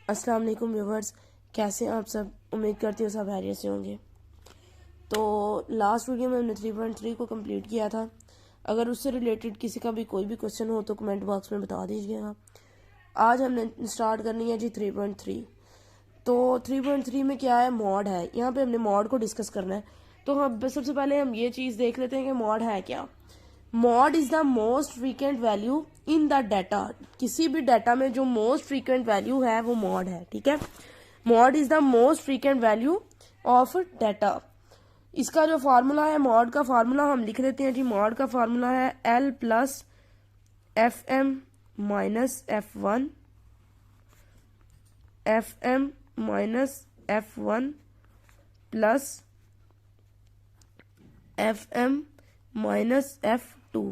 अस्सलाम वालेकुम व्यूवर्स, कैसे हैं आप सब। उम्मीद करती हूँ सब खैरियत से होंगे। तो लास्ट वीडियो में हमने 3.3 को कंप्लीट किया था। अगर उससे रिलेटेड किसी का भी कोई भी क्वेश्चन हो तो कमेंट बॉक्स में बता दीजिएगा। आज हमने स्टार्ट करनी है जी 3.3। तो 3.3 में क्या है, मॉड है। यहाँ पे हमने मॉड को डिस्कस करना है। तो हम सबसे पहले हम ये चीज़ देख लेते हैं कि मॉड है क्या। Mod is the most frequent value in the data. किसी भी डाटा में जो मोस्ट फ्रीक्वेंट वैल्यू है वो मॉड है, ठीक है। Mod is the most frequent value of data. इसका जो फार्मूला है, मॉड का फार्मूला हम लिख लेते हैं जी। मॉड का फार्मूला है L plus F M minus F1, Fm minus F1 plus Fm minus F2।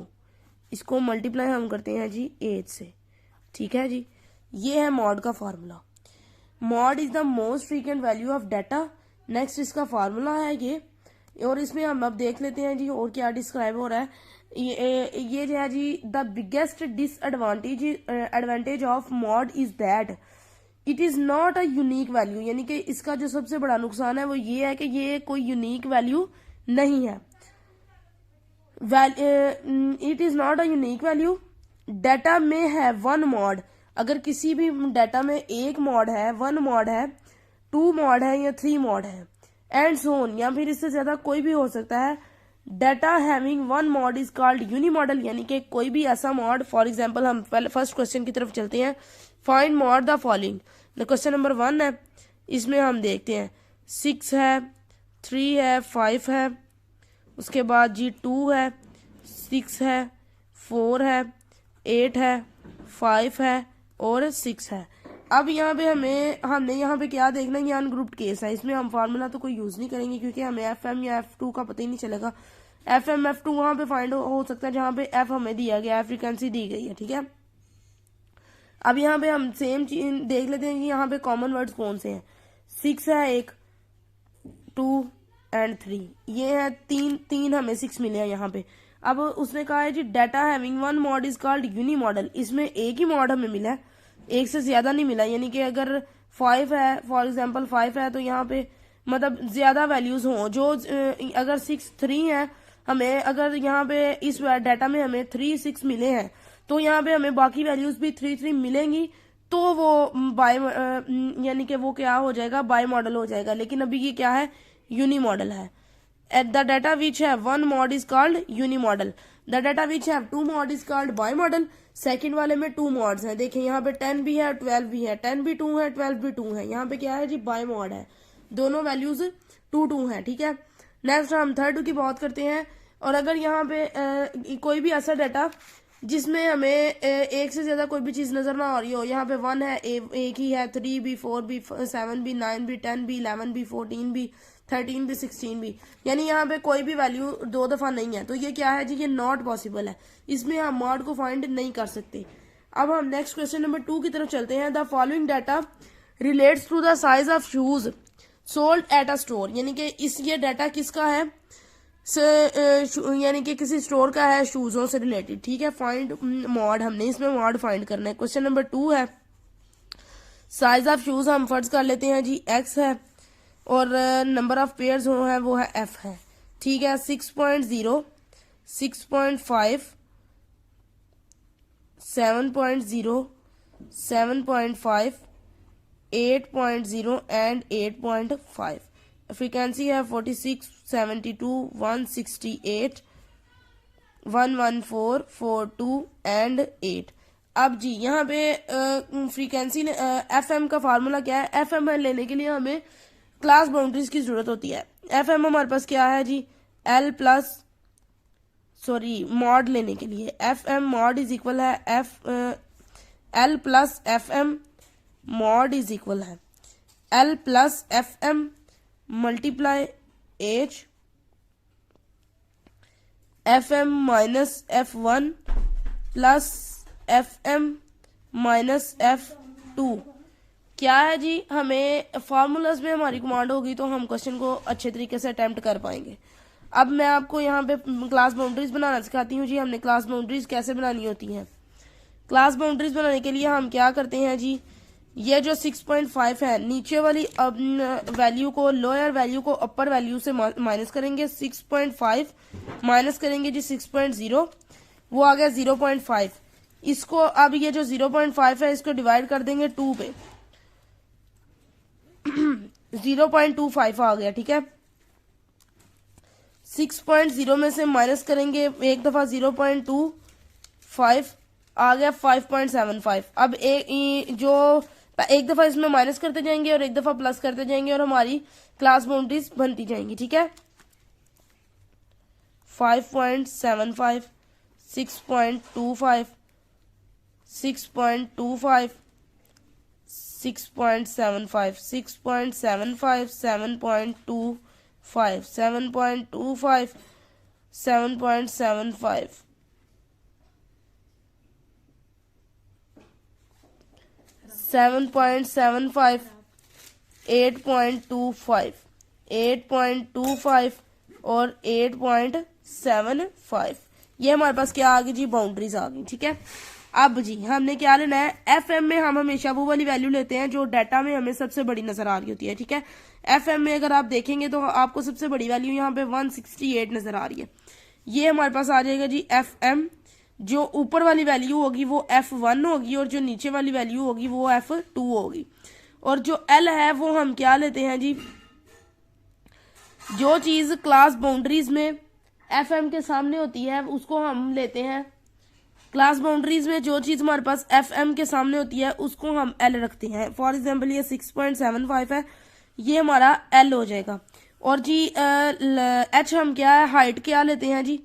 इसको मल्टीप्लाई हम करते हैं जी 8 से, ठीक है जी। ये है मॉड का formula. Mod is the most frequent value of data. Next इसका फार्मूला है ये। और इसमें हम अब देख लेते हैं जी और क्या डिस्क्राइब हो रहा है। ये जो है जी, the biggest advantage of mode is that it is not a unique value. यानी कि इसका जो सबसे बड़ा नुकसान है वो ये है कि ये कोई यूनिक वैल्यू नहीं है। It is not a unique value. Data में है वन मॉड। अगर किसी भी डाटा में एक मॉड है, वन मॉड है, टू मॉड है या थ्री मॉड है, एंड सो ऑन, या फिर इससे ज्यादा कोई भी हो सकता है। Data having one mode is called unimodal. यानी कि कोई भी ऐसा मॉड, फॉर एग्जांपल हम पहले फर्स्ट क्वेश्चन की तरफ चलते हैं। Find mod the following. Question number 1 है। इसमें हम देखते हैं 6 है, 3 है, 5 है, उसके बाद जी 2 है, 6 है, 4 है, 8 है, 5 है और 6 है। अब यहाँ पे हमने यहाँ पे क्या देखना है, ये अनग्रुप्ड केस है। इसमें हम फार्मूला तो कोई यूज नहीं करेंगे क्योंकि हमें Fm या F2 का पता ही नहीं चलेगा। Fm F2 वहां पे फाइंड हो सकता है जहाँ पे F हमें दिया गया है, फ्रीक्वेंसी दी गई है, ठीक है। अब यहाँ पे हम सेम चीज देख लेते हैं कि यहाँ पे कॉमन वर्ड्स कौन से हैं। 6 है एक, 2 एंड 3, ये है तीन हमें 6 मिले हैं यहाँ पे। अब उसने कहा है जी data having one mode is called unimodal. इसमें एक ही मॉड हमें मिला है, एक से ज्यादा नहीं मिला। यानी कि अगर 5 है, फॉर एग्जांपल 5 है, तो यहाँ पे मतलब ज्यादा वैल्यूज हों जो अगर 6 3 है, हमें अगर यहाँ पे इस डाटा में हमें 3 6 मिले हैं तो यहाँ पे हमें बाकी वैल्यूज भी 3 3 मिलेंगी। तो वो बाय यानी कि वो क्या हो जाएगा, बाय मॉडल हो जाएगा। लेकिन अभी ये क्या है, यूनी मॉडल है। At the data which have one mod is called uni model. The data which have two mod is called bi model. Second वाले में 2 मॉड्स हैं। देखिए यहाँ पे 10 भी है, 12 भी है, 10 भी 2 है, 12 भी 2 है। यहाँ पे क्या है जी, बाय मॉड है, दोनों वैल्यूज 2 2 है, ठीक है। नेक्स्ट हम थर्ड की बात करते हैं। और अगर यहाँ पे कोई भी ऐसा डाटा जिसमें हमें एक से ज्यादा कोई भी चीज नजर ना आ रही हो, यहाँ पे 1 है, एक ही है, 3 भी, 4 भी, 7 भी, 9 भी, 10 भी, 11 भी, 14 भी, 13 भी, 16 भी, यानी यहाँ पे कोई भी वैल्यू 2 दफा नहीं है, तो ये क्या है जी, ये नॉट पॉसिबल है। इसमें हम मॉड को फाइंड नहीं कर सकते। अब हम नेक्स्ट क्वेश्चन नंबर 2 की तरफ चलते हैं। The following data relates to the size of shoes sold at a store. यानी कि ये डाटा किसका है, यानी कि किसी स्टोर का है, शूजों से रिलेटेड, ठीक है। फाइंड मॉड, हमने इसमें मॉड फाइंड करना है। क्वेश्चन नंबर 2 है, साइज ऑफ शूज हम फर्ज कर लेते हैं जी x है और नंबर ऑफ पेयर्स हो है वो है f है, ठीक है। 6.0, 6.5, 7.0, 7.5, 8.0 एंड 8.5। फ्रीक्वेंसी है 46, 72, 168, 114, 42 एंड 8। अब जी यहाँ पे फ्रीक्वेंसी FM का फार्मूला क्या है। FM लेने के लिए हमें क्लास बाउंड्रीज की जरूरत होती है। FM हमारे पास क्या है जी, L प्लस मॉड लेने के लिए FM मॉड इज इक्वल है L plus FM mod is equal है L plus FM multiply H FM minus F1 plus FM minus F2। क्या है जी, हमें फार्मूलाज में हमारी कमांड होगी तो हम क्वेश्चन को अच्छे तरीके से अटेम्प्ट कर पाएंगे। अब मैं आपको यहाँ पे क्लास बाउंड्रीज बनाना सिखाती हूँ जी। हमने क्लास बाउंड्रीज कैसे बनानी होती हैं। क्लास बाउंड्रीज बनाने के लिए हम क्या करते हैं जी, ये जो 6.5 है नीचे वाली वैल्यू को लोअर वैल्यू को अपर वैल्यू से माइनस करेंगे। 6.5 माइनस करेंगे जी 6.0, वो आ गया 0.5। इसको अब ये जो 0.5 है इसको डिवाइड कर देंगे 2 पे 0.25 आ गया। ठीक है, 6.0 में से माइनस करेंगे एक दफा 0.25 आ गया 5.75। अब एक दफा इसमें माइनस करते जाएंगे और एक दफा प्लस करते जाएंगे और हमारी क्लास बाउंड्रीज बनती जाएंगी। ठीक है, 5.75, 6.25, 6.25, 6.75, 6.75, 7.25, 7.25, 7.75, 7.75, 8.25, 8.25 और 8.75। ये हमारे पास क्या आ गई जी, बाउंड्रीज आ गई। ठीक है, अब जी हमने क्या लेना है, एफ एम में हम हमेशा वो वाली वैल्यू लेते हैं जो डाटा में हमें सबसे बड़ी नजर आ रही होती है। ठीक है, एफ एम में अगर आप देखेंगे तो आपको सबसे बड़ी वैल्यू यहाँ पे 168 नजर आ रही है। ये हमारे पास आ जाएगा जी एफ एम। जो ऊपर वाली वैल्यू होगी वो F1 होगी और जो नीचे वाली वैल्यू होगी वो F2 होगी। और जो L है वो हम क्या लेते हैं जी, जो चीज क्लास बाउंड्रीज में FM के सामने होती है उसको हम लेते हैं। क्लास बाउंड्रीज में जो चीज हमारे पास FM के सामने होती है उसको हम L रखते हैं। फॉर एग्जाम्पल ये 6.75 है, ये हमारा L हो जाएगा। और जी H हम क्या है, हाइट क्या लेते हैं जी,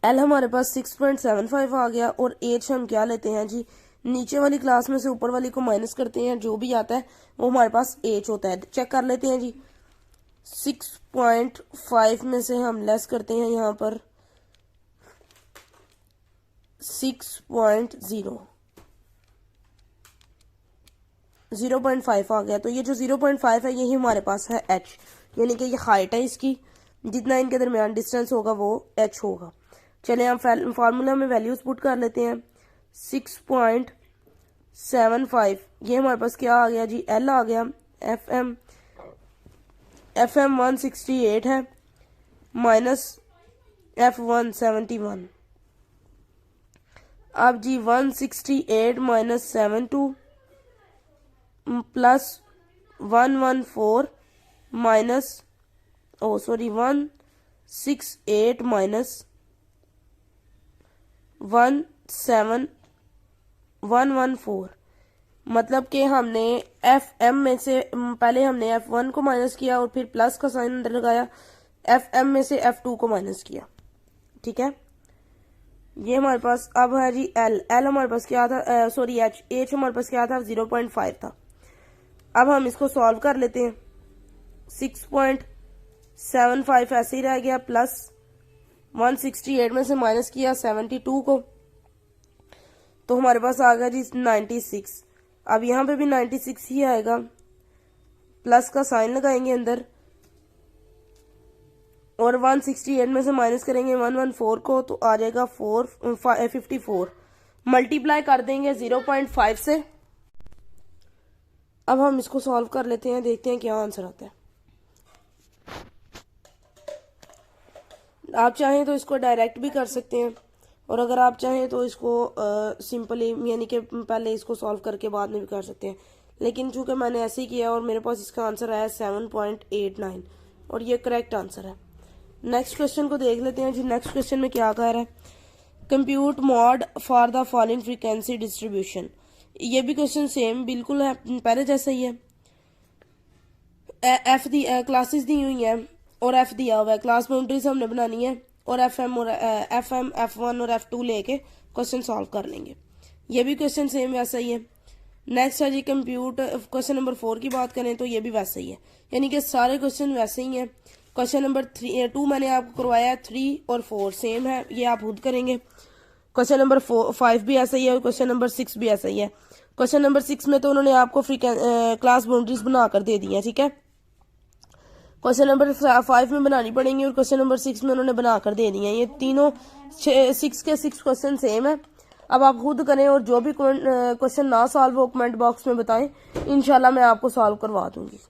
L हमारे पास 6.75 आ गया। और H हम क्या लेते हैं जी, नीचे वाली क्लास में से ऊपर वाली को माइनस करते हैं, जो भी आता है वो हमारे पास H होता है। चेक कर लेते हैं जी, 6.5 में से हम लेस करते हैं यहाँ पर 6.0, 0.5 आ गया। तो ये जो 0.5 है यही हमारे पास है H, यानी कि ये हाइट है इसकी, जितना इनके दरमियान डिस्टेंस होगा वो H होगा। चले हम फार्मूला में वैल्यूज पुट कर लेते हैं। 6.75 ये हमारे पास क्या आ गया जी, L आ गया। FM 168 है माइनस F1 71। अब जी 168 माइनस 72 प्लस 114 माइनस 168 माइनस 17114, मतलब कि हमने FM में से पहले हमने F1 को माइनस किया और फिर प्लस का साइन अंदर लगाया, FM में से F2 को माइनस किया। ठीक है, ये हमारे पास अब है जी L हमारे पास क्या था, H हमारे पास क्या था, 0.5 था। अब हम इसको सॉल्व कर लेते हैं। 6.75 ऐसे ही रह गया, प्लस 168 में से माइनस किया 72 को, तो हमारे पास आ गया जी 96। अब यहाँ पे भी 96 ही आएगा, प्लस का साइन लगाएंगे अंदर और 168 में से माइनस करेंगे 114 को, तो आ जाएगा 54। मल्टीप्लाई कर देंगे 0.5 से। अब हम इसको सॉल्व कर लेते हैं, देखते हैं क्या आंसर आता है। आप चाहें तो इसको डायरेक्ट भी कर सकते हैं और अगर आप चाहें तो इसको सिंपली यानी कि पहले इसको सॉल्व करके बाद में भी कर सकते हैं, लेकिन चूंकि मैंने ऐसे ही किया और मेरे पास इसका आंसर आया 7.89 और ये करेक्ट आंसर है। नेक्स्ट क्वेश्चन को देख लेते हैं जी। नेक्स्ट क्वेश्चन में क्या कह रहा है, compute mod for the following frequency distribution. ये भी क्वेश्चन सेम बिल्कुल है, पहले जैसा ही है। एफ दी क्लासेस दी हुई है और F दिया हुआ है, क्लास बाउंड्रीज हमने बनानी है और FM और F1 और F2 लेके क्वेश्चन सॉल्व कर लेंगे। ये भी क्वेश्चन सेम वैसा ही है। नेक्स्ट है जी कंप्यूट, क्वेश्चन नंबर 4 की बात करें तो ये भी वैसा ही है, यानी कि सारे क्वेश्चन वैसे ही हैं। क्वेश्चन नंबर 2 मैंने आपको करवाया है, 3 और 4 सेम है, ये आप खुद करेंगे। क्वेश्चन नंबर 5 भी ऐसा ही है और क्वेश्चन नंबर 6 भी ऐसा ही है। क्वेश्चन नंबर 6 में तो उन्होंने आपको क्लास बाउंड्रीज बनाकर दे दी है। ठीक है, क्वेश्चन नंबर 5 में बनानी पड़ेंगी और क्वेश्चन नंबर 6 में उन्होंने बनाकर दे दी है। ये तीनों 6 के 6 क्वेश्चन सेम है। अब आप खुद करें और जो भी क्वेश्चन ना सॉल्व हो कमेंट बॉक्स में बताएं, इंशाल्लाह मैं आपको सॉल्व करवा दूंगी।